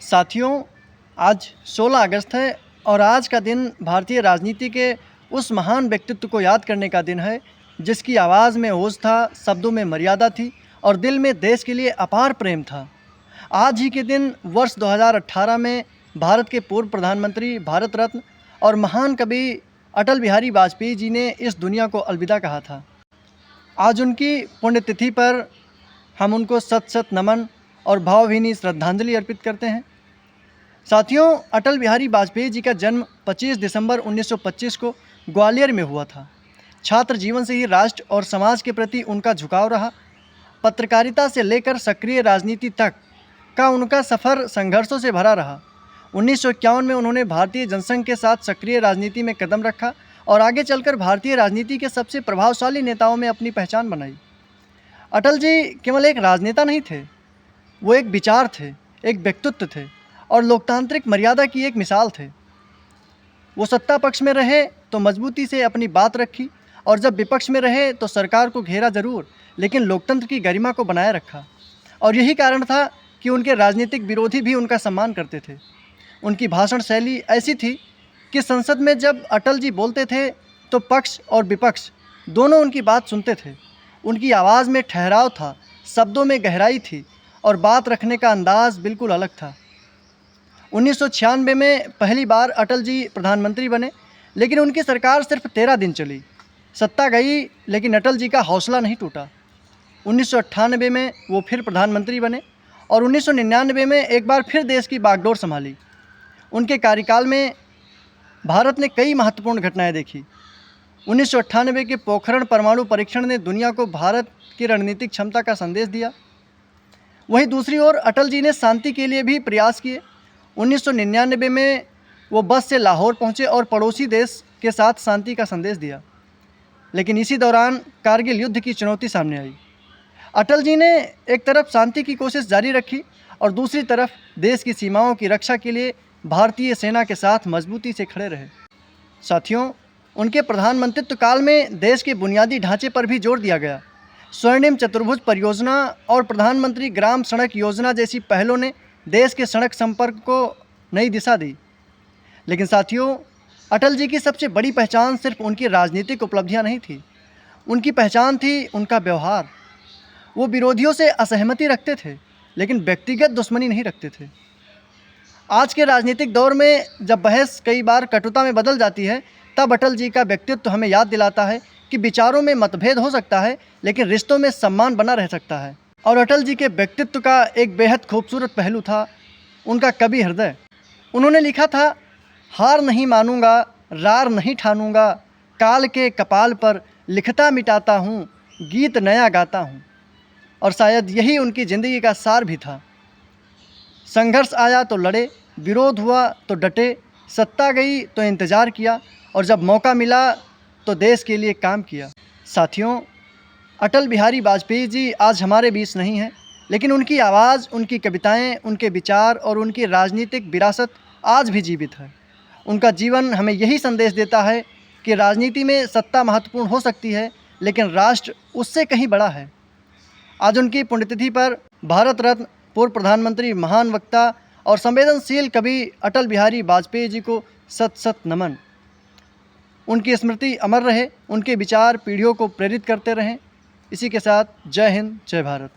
साथियों, आज 16 अगस्त है और आज का दिन भारतीय राजनीति के उस महान व्यक्तित्व को याद करने का दिन है जिसकी आवाज़ में ओज था, शब्दों में मर्यादा थी और दिल में देश के लिए अपार प्रेम था। आज ही के दिन वर्ष 2018 में भारत के पूर्व प्रधानमंत्री, भारत रत्न और महान कवि अटल बिहारी वाजपेयी जी ने इस दुनिया को अलविदा कहा था। आज उनकी पुण्यतिथि पर हम उनको शत शत नमन और भावभीनी श्रद्धांजलि अर्पित करते हैं। साथियों, अटल बिहारी वाजपेयी जी का जन्म 25 दिसंबर 1925 को ग्वालियर में हुआ था। छात्र जीवन से ही राष्ट्र और समाज के प्रति उनका झुकाव रहा। पत्रकारिता से लेकर सक्रिय राजनीति तक का उनका सफ़र संघर्षों से भरा रहा। 1951 में उन्होंने भारतीय जनसंघ के साथ सक्रिय राजनीति में कदम रखा और आगे चलकर भारतीय राजनीति के सबसे प्रभावशाली नेताओं में अपनी पहचान बनाई। अटल जी केवल एक राजनेता नहीं थे, वो एक विचार थे, एक व्यक्तित्व थे और लोकतांत्रिक मर्यादा की एक मिसाल थे। वो सत्ता पक्ष में रहे तो मजबूती से अपनी बात रखी और जब विपक्ष में रहे तो सरकार को घेरा जरूर, लेकिन लोकतंत्र की गरिमा को बनाए रखा। और यही कारण था कि उनके राजनीतिक विरोधी भी उनका सम्मान करते थे। उनकी भाषण शैली ऐसी थी कि संसद में जब अटल जी बोलते थे तो पक्ष और विपक्ष दोनों उनकी बात सुनते थे। उनकी आवाज़ में ठहराव था, शब्दों में गहराई थी और बात रखने का अंदाज बिल्कुल अलग था। 1996 में पहली बार अटल जी प्रधानमंत्री बने, लेकिन उनकी सरकार सिर्फ 13 दिन चली। सत्ता गई लेकिन अटल जी का हौसला नहीं टूटा। 1998 में वो फिर प्रधानमंत्री बने और 1999 में एक बार फिर देश की बागडोर संभाली। उनके कार्यकाल में भारत ने कई महत्वपूर्ण घटनाएं देखी। 1998 के पोखरण परमाणु परीक्षण ने दुनिया को भारत की रणनीतिक क्षमता का संदेश दिया। वहीं दूसरी ओर अटल जी ने शांति के लिए भी प्रयास किए। 1999 में वो बस से लाहौर पहुंचे और पड़ोसी देश के साथ शांति का संदेश दिया, लेकिन इसी दौरान कारगिल युद्ध की चुनौती सामने आई। अटल जी ने एक तरफ शांति की कोशिश जारी रखी और दूसरी तरफ देश की सीमाओं की रक्षा के लिए भारतीय सेना के साथ मजबूती से खड़े रहे। साथियों, उनके प्रधानमंत्रित्व काल में देश के बुनियादी ढांचे पर भी जोर दिया गया। स्वर्णिम चतुर्भुज परियोजना और प्रधानमंत्री ग्राम सड़क योजना जैसी पहलों ने देश के सड़क संपर्क को नई दिशा दी। लेकिन साथियों, अटल जी की सबसे बड़ी पहचान सिर्फ उनकी राजनीतिक उपलब्धियां नहीं थी, उनकी पहचान थी उनका व्यवहार। वो विरोधियों से असहमति रखते थे, लेकिन व्यक्तिगत दुश्मनी नहीं रखते थे। आज के राजनीतिक दौर में जब बहस कई बार कटुता में बदल जाती है, तब अटल जी का व्यक्तित्व हमें याद दिलाता है कि विचारों में मतभेद हो सकता है, लेकिन रिश्तों में सम्मान बना रह सकता है। और अटल जी के व्यक्तित्व का एक बेहद खूबसूरत पहलू था उनका कवि हृदय। उन्होंने लिखा था, हार नहीं मानूंगा, रार नहीं ठानूंगा, काल के कपाल पर लिखता मिटाता हूँ, गीत नया गाता हूँ। और शायद यही उनकी ज़िंदगी का सार भी था। संघर्ष आया तो लड़े, विरोध हुआ तो डटे, सत्ता गई तो इंतज़ार किया और जब मौका मिला तो देश के लिए काम किया। साथियों, अटल बिहारी वाजपेयी जी आज हमारे बीच नहीं हैं, लेकिन उनकी आवाज़, उनकी कविताएं, उनके विचार और उनकी राजनीतिक विरासत आज भी जीवित है। उनका जीवन हमें यही संदेश देता है कि राजनीति में सत्ता महत्वपूर्ण हो सकती है, लेकिन राष्ट्र उससे कहीं बड़ा है। आज उनकी पुण्यतिथि पर भारत रत्न, पूर्व प्रधानमंत्री, महान वक्ता और संवेदनशील कवि अटल बिहारी वाजपेयी जी को शत शत नमन। उनकी स्मृति अमर रहे, उनके विचार पीढ़ियों को प्रेरित करते रहें। इसी के साथ जय हिंद, जय भारत।